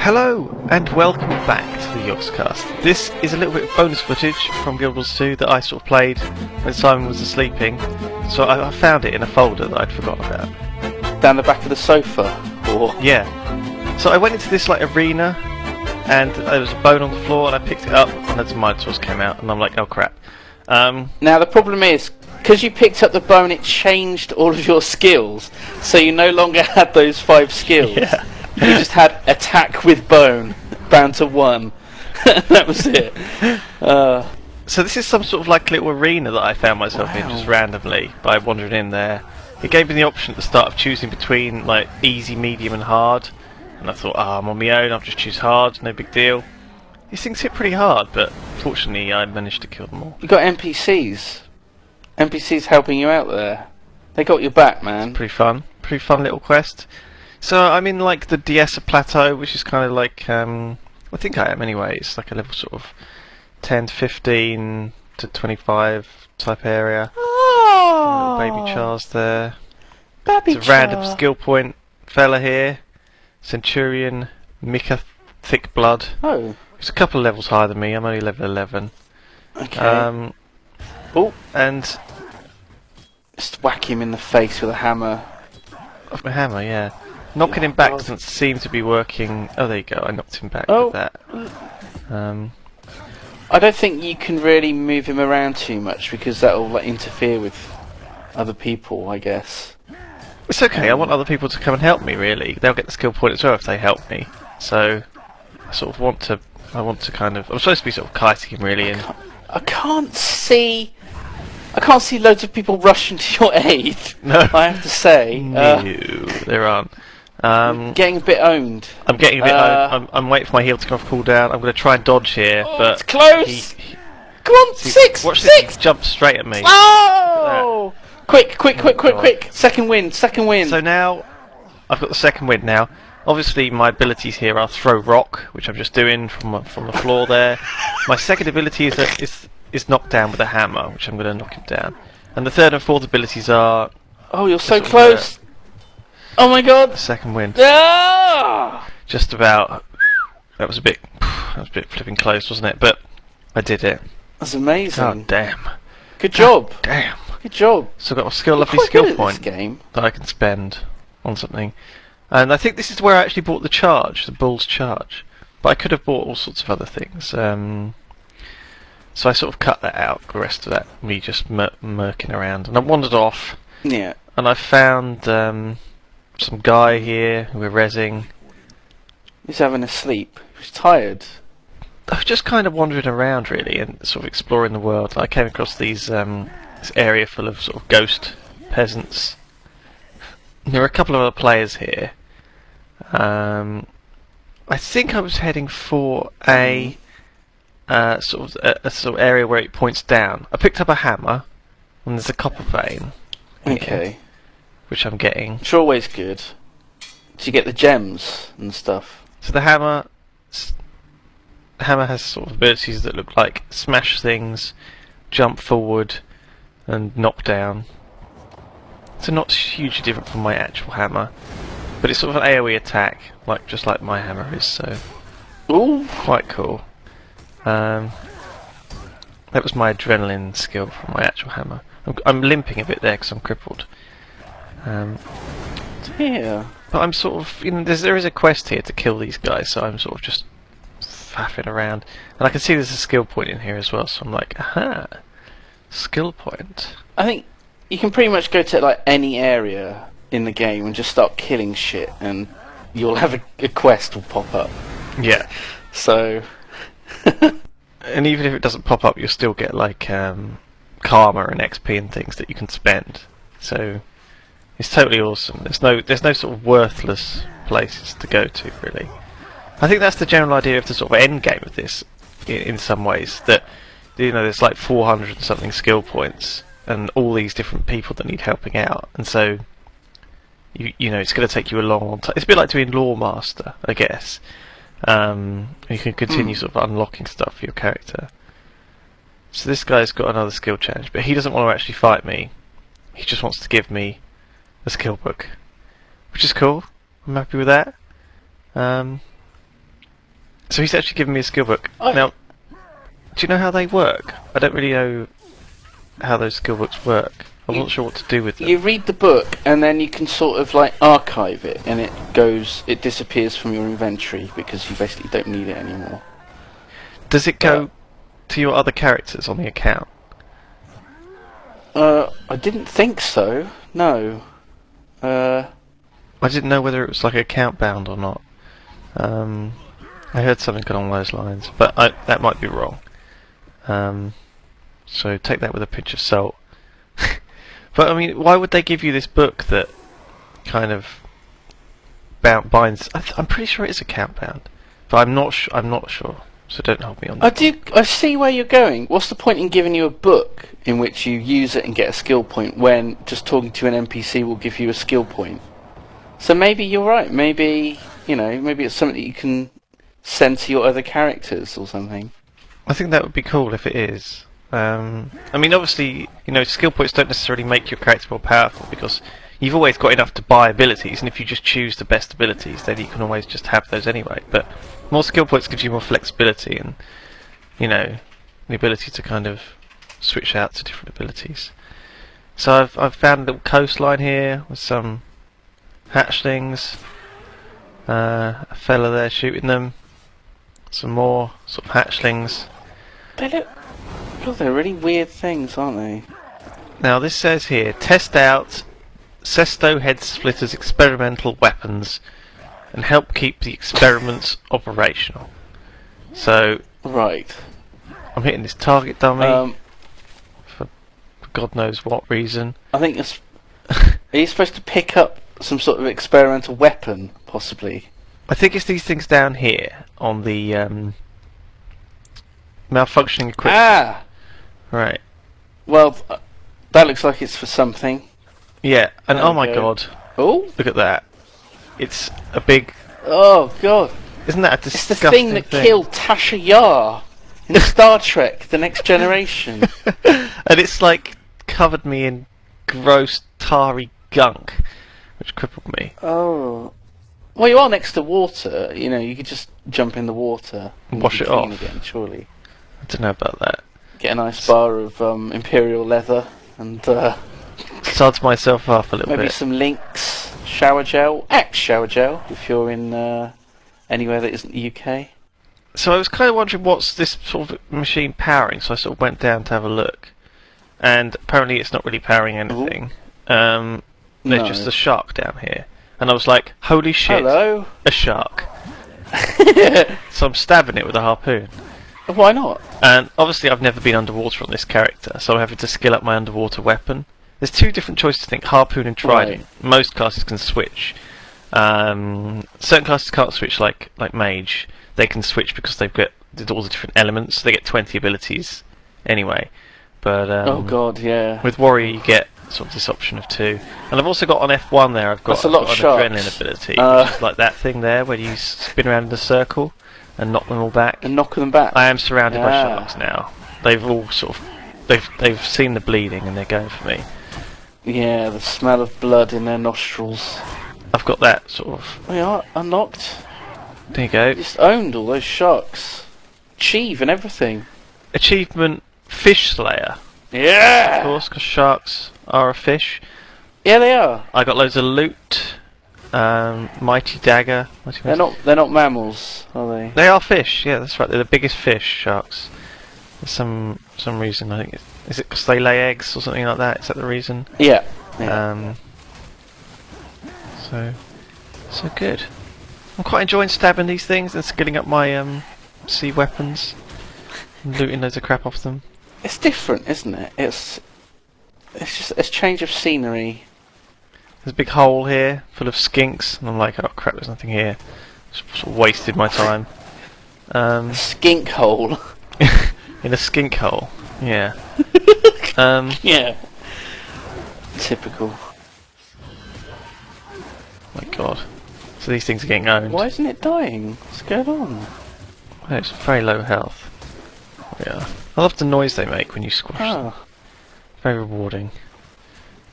Hello and welcome back to the Yogscast. This is a little bit of bonus footage from Guild Wars 2 that I sort of played when Simon was sleeping. So I found it in a folder that I'd forgotten about. Down the back of the sofa? Or... Yeah. So I went into this like arena and there was a bone on the floor and I picked it up and then some Minotaurs came out and I'm like, oh crap. Now the problem is, because you picked up the bone, it changed all of your skills, so you no longer had those 5 skills. Yeah. You just had attack with bone, down to 1. That was it. So this is some sort of like little arena that I found myself in just randomly by wandering in there. It gave me the option at the start of choosing between like easy, medium and hard. And I thought, I'm on my own, I'll just choose hard, no big deal. These things hit pretty hard, but fortunately I managed to kill them all. You got NPCs. NPCs helping you out there. They got your back, man. It's pretty fun little quest. So I'm in like the Diessa Plateau, which is kind of like, I think I am anyway, it's like a level sort of 10 to 15 to 25 type area. Oh, Baby Charles there. Baby It's a random skill point fella here. Centurion, Mika Thick Blood. Oh. He's a couple of levels higher than me, I'm only level 11. Okay. Oh. And Just whack him in the face with a hammer. off my hammer, yeah. Knocking him back doesn't seem to be working. Oh, there you go, I knocked him back with that. I don't think you can really move him around too much because that'll like interfere with other people, I guess. It's okay, I want other people to come and help me, really. They'll get the skill point as well if they help me. So, I sort of want to kind of... I'm supposed to be sort of kiting him, really, and... I can't see loads of people rushing to your aid. No. I have to say. No, there aren't. Getting a bit owned. I'm getting a bit owned. I'm waiting for my heal to come off cooldown. I'm going to try and dodge here, but... It's close! Come on, watch 6! this, he jumped straight at me. Oh! Quick! Second wind. So now, I've got the second wind now. Obviously, my abilities here are throw rock, which I'm just doing from the floor there. My second ability is knock down with a hammer, which I'm going to knock him down. And the third and fourth abilities are... Oh, you're so close! Oh my god! Second wind. Ah! Just about. That was a bit flipping close, wasn't it? But I did it. That's amazing. God damn. Good job. Damn. Good job. So I've got a lovely Quite good skill at point this game. that I can spend on something. And I think this is where I actually bought the charge, the bull's charge. But I could have bought all sorts of other things. So I sort of cut that out, the rest of that, me just murking around. And I wandered off. Yeah. And I found some guy here who we're rezzing. He's having a sleep. He's tired. I was just kind of wandering around really and sort of exploring the world. I came across this area full of sort of ghost peasants. There are a couple of other players here. I think I was heading for a sort of area where it points down. I picked up a hammer and there's a copper vein. Okay. Which I'm getting. It's always good. Do you get the gems and stuff? So the hammer has sort of abilities that look like smash things, jump forward, and knock down. So not hugely different from my actual hammer, but it's sort of an AoE attack, just like my hammer is. So, ooh, quite cool. That was my adrenaline skill from my actual hammer. I'm limping a bit there because I'm crippled. Yeah. But I'm sort of, there is a quest here to kill these guys, so I'm sort of just faffing around. And I can see there's a skill point in here as well, so I'm like, aha, skill point. I think you can pretty much go to like any area in the game and just start killing shit, and you'll have a quest will pop up. Yeah. So. And even if it doesn't pop up, you'll still get like karma and XP and things that you can spend. So. It's totally awesome. There's no sort of worthless places to go to, really. I think that's the general idea of the sort of end game of this, in some ways. That there's like 400 and something skill points, and all these different people that need helping out, and so it's going to take you a long time. It's a bit like doing Lore Master, I guess. You can continue sort of unlocking stuff for your character. So this guy's got another skill challenge, but he doesn't want to actually fight me. He just wants to give me a skill book, which is cool. I'm happy with that. So he's actually given me a skill book. Oh. Now, do you know how they work? I don't really know how those skill books work. I'm not sure what to do with them. You read the book, and then you can sort of like archive it, and it disappears from your inventory because you basically don't need it anymore. Does it go to your other characters on the account? I didn't think so. No. I didn't know whether it was like account bound or not. I heard something along those lines, but that might be wrong. So take that with a pinch of salt. But I mean, why would they give you this book that kind of binds? I'm pretty sure it's account bound, but I'm not sure. So don't hold me on that. I see where you're going. What's the point in giving you a book in which you use it and get a skill point when just talking to an NPC will give you a skill point? So maybe you're right. Maybe it's something that you can send to your other characters or something. I think that would be cool if it is. I mean, obviously, skill points don't necessarily make your character more powerful because you've always got enough to buy abilities, and if you just choose the best abilities, then you can always just have those anyway. But more skill points gives you more flexibility and, the ability to kind of switch out to different abilities. So I've found a little coastline here with some hatchlings, a fella there shooting them, some more sort of hatchlings. They're really weird things, aren't they? Now this says here, test out Sesto Head Splitter's experimental weapons and help keep the experiments operational. So, right, I'm hitting this target dummy for God knows what reason. I think it's. Are you supposed to pick up some sort of experimental weapon, possibly? I think it's these things down here on the malfunctioning equipment. Ah! Right. Well, that looks like it's for something. Yeah, and oh my Okay. god, Oh! look at that. It's a big... Oh, God. Isn't that a It's disgusting the thing that killed Tasha Yar in Star Trek, The Next Generation. And it's like covered me in gross, tarry gunk, which crippled me. Oh. Well, you are next to water. You could just jump in the water and Wash be it clean off. again, surely. I don't know about that. Get a nice bar of imperial leather and Suds myself up a little maybe bit. some Lynx shower gel. Axe shower gel if you're in anywhere that isn't the UK. So I was kind of wondering what's this sort of machine powering, so I sort of went down to have a look. And apparently it's not really powering anything. There's No. just a shark down here. And I was like, holy shit, Hello. a shark. So I'm stabbing it with a harpoon. Why not? And obviously I've never been underwater on this character, so I'm having to skill up my underwater weapon. There's two different choices, I think, harpoon and trident. Right. Most classes can switch. Certain classes can't switch, like mage. They can switch because they've got all the different elements. They get 20 abilities anyway. But Oh God, yeah. with warrior you get sort of this option of 2. And I've also got on F1 there, I've got, That's a lot I've of got an sharks. adrenaline ability, which is like that thing there where you spin around in a circle and knock them all back. And knock them back. I am surrounded by Yeah. sharks now. They've all sort of they've seen the bleeding and they're going for me. Yeah, the smell of blood in their nostrils. I've got that sort of. We are unlocked. There you go. Just owned all those sharks. Achieve and everything. Achievement Fish Slayer. Yeah. Of course, because sharks are a fish. Yeah, they are. I got loads of loot. Mighty dagger. They're not mammals, are they? They are fish. Yeah, that's right. They're the biggest fish. Sharks. For some reason, I think is it because they lay eggs or something like that? Is that the reason? Yeah. So good. I'm quite enjoying stabbing these things and skilling up my sea weapons and looting loads of crap off them. It's different, isn't it? It's just a change of scenery. There's a big hole here full of skinks, and I'm like, oh crap, there's nothing here. Just sort of wasted my time. Skink hole. In a skink hole. Yeah. Yeah. Typical. My god. So these things are getting owned. Why isn't it dying? What's going on? Oh, it's very low health. Yeah. I love the noise they make when you squash them. Oh. Very rewarding.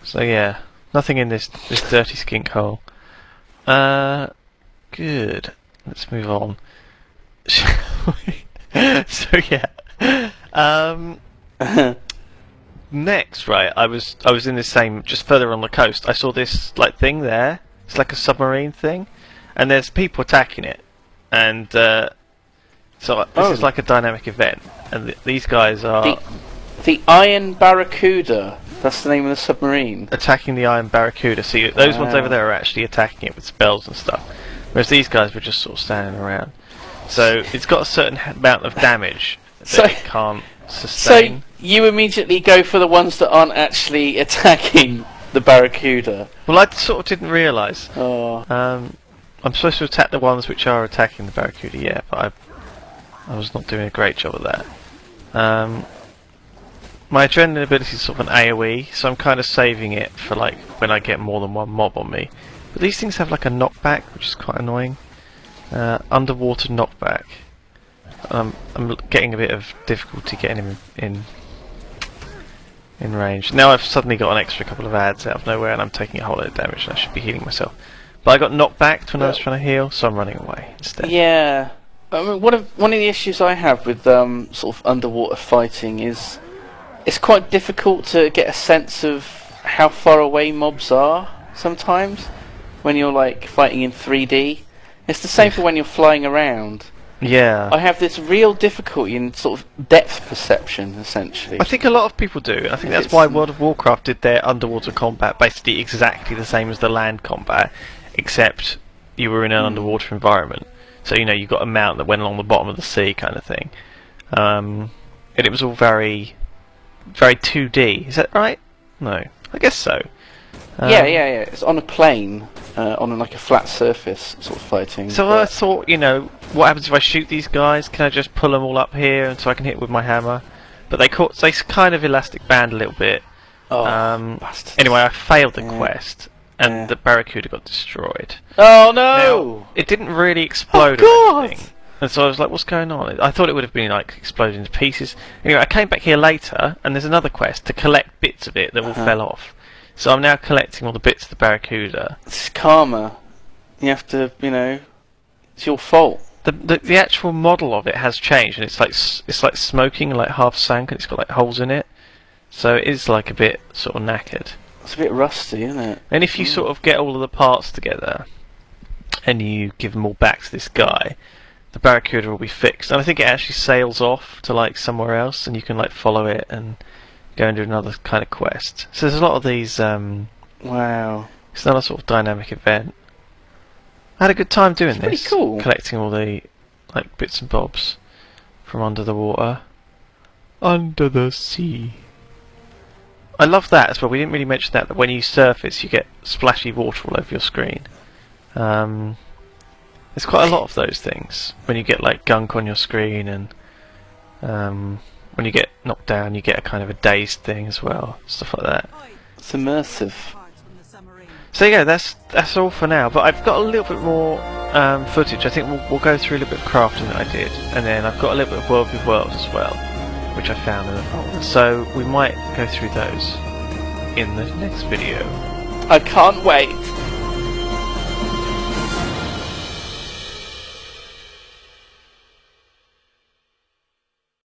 So yeah, nothing in this dirty skink hole. Good. Let's move on. Shall we? So yeah. Next, right, I was in the same, just further on the coast. I saw this like thing there. It's like a submarine thing, and there's people attacking it, and so this is like a dynamic event, and these guys are the Iron Barracuda. That's the name of the submarine. Attacking the Iron Barracuda. See, those ones over there are actually attacking it with spells and stuff, whereas these guys were just sort of standing around. So it's got a certain amount of damage that it can't sustain. So you immediately go for the ones that aren't actually attacking the Barracuda. Well, I sort of didn't realise. Oh. I'm supposed to attack the ones which are attacking the Barracuda, yeah, but I was not doing a great job of that. My adrenaline ability is sort of an AoE, so I'm kind of saving it for like when I get more than one mob on me. But these things have like a knockback, which is quite annoying. Underwater knockback. I'm getting a bit of difficulty getting him in range. Now I've suddenly got an extra couple of ads out of nowhere, and I'm taking a whole lot of damage, and I should be healing myself. But I got knocked back when I was trying to heal, so I'm running away instead. Yeah. I mean, one of the issues I have with sort of underwater fighting is it's quite difficult to get a sense of how far away mobs are sometimes when you're like fighting in 3D. It's the same for when you're flying around. Yeah. I have this real difficulty in sort of depth perception, essentially. I think a lot of people do. I think that's why World of Warcraft did their underwater combat basically exactly the same as the land combat, except you were in an underwater environment. So, you know, you got a mountain that went along the bottom of the sea kind of thing. And it was all very 2D. Is that right? No. I guess so. Yeah. It's on a plane, on like a flat surface sort of fighting. So I thought, you know, what happens if I shoot these guys? Can I just pull them all up here and so I can hit with my hammer? But they kind of elastic band a little bit. Oh, bastards. Anyway, I failed the quest, and the Barracuda got destroyed. Oh no! Now, it didn't really explode or anything. And so I was like, what's going on? I thought it would have been like exploded into pieces. Anyway, I came back here later, and there's another quest to collect bits of it that all fell off. So I'm now collecting all the bits of the Barracuda. It's karma. You have to, you know, it's your fault. The actual model of it has changed, and it's like smoking, like half sank, and it's got like holes in it. So it is like a bit sort of knackered. It's a bit rusty, isn't it? And if you sort of get all of the parts together, and you give them all back to this guy, the Barracuda will be fixed. And I think it actually sails off to like somewhere else, and you can like follow it and go and do another kind of quest. So there's a lot of these. Wow. It's another sort of dynamic event. I had a good time doing this. Pretty cool. Collecting all the like bits and bobs from under the water. Under the sea. I love that as well. We didn't really mention that when you surface, you get splashy water all over your screen. There's quite a lot of those things. When you get like gunk on your screen, and when you get knocked down, you get a kind of a dazed thing as well. Stuff like that. It's immersive. So yeah, that's all for now. But I've got a little bit more footage. I think we'll go through a little bit of crafting that I did, and then I've got a little bit of World with Worlds as well, which I found in the folder. So we might go through those in the next video. I can't wait.